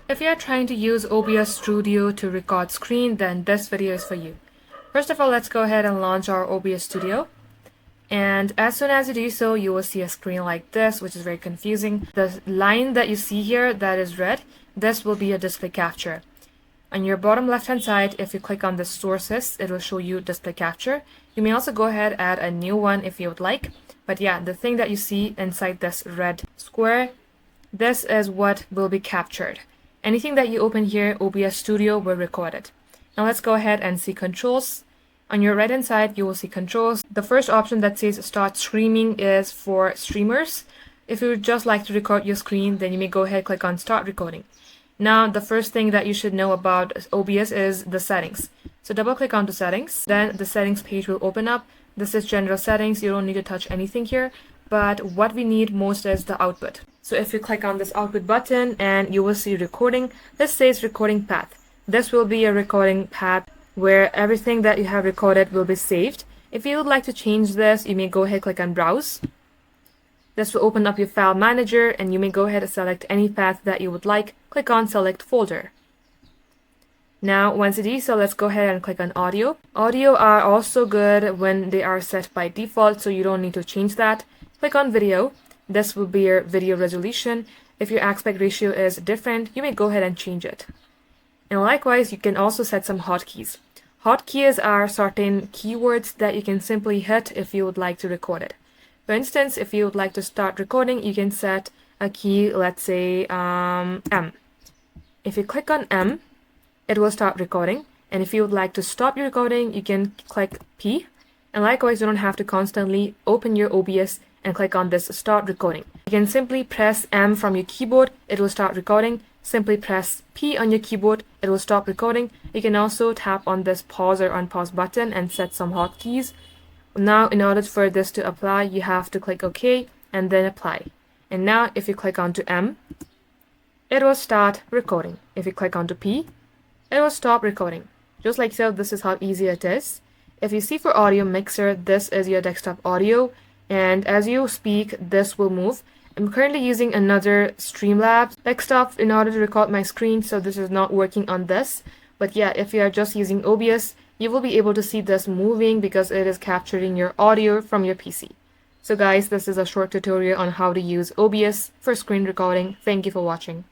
If you are trying to use OBS Studio to record screen, then this video is for you. First of all, let's go ahead and launch our OBS Studio. And as soon as you do so, you will see a screen like this, which is very confusing. The line that you see here that is red, this will be a display capture. On your bottom left hand side, if you click on the sources, it will show you display capture. You may also go ahead and add a new one if you would like. But yeah, the thing that you see inside this red square, this is what will be captured. Anything that you open here, OBS Studio will record it. Now let's go ahead and see controls. On your right hand side, you will see controls. The first option that says start streaming is for streamers. If you would just like to record your screen, then you may go ahead and click on start recording. Now the first thing that you should know about OBS is the settings. So double click onto settings, then the settings page will open up. This is general settings, you don't need to touch anything here, but what we need most is the output. So if you click on this output button and you will see recording, this says recording path. This will be a recording path where everything that you have recorded will be saved. If you would like to change this, you may go ahead and click on browse. This will open up your file manager and you may go ahead and select any path that you would like. Click on select folder. Now once you do so, let's go ahead and click on audio. Audio are also good when they are set by default, so you don't need to change that. Click on video. This will be your video resolution. If your aspect ratio is different, you may go ahead and change it. And likewise, you can also set some hotkeys. Hotkeys are certain keywords that you can simply hit if you would like to record it. For instance, if you would like to start recording, you can set a key, let's say M. If you click on M, it will start recording. And if you would like to stop your recording, you can click P. And likewise, you don't have to constantly open your OBS and click on this start recording. You can simply press M from your keyboard, it will start recording. Simply press P on your keyboard, it will stop recording. You can also tap on this pause or unpause button and set some hotkeys. Now in order for this to apply, you have to click OK and then apply. And now if you click onto M, it will start recording. If you click onto P, it will stop recording. Just like so, this is how easy it is. If you see for audio mixer, this is your desktop audio. And as you speak, this will move. I'm currently using another Streamlabs desktop in order to record my screen, so this is not working on this. But yeah, if you are just using OBS, you will be able to see this moving because it is capturing your audio from your PC. So guys, this is a short tutorial on how to use OBS for screen recording. Thank you for watching.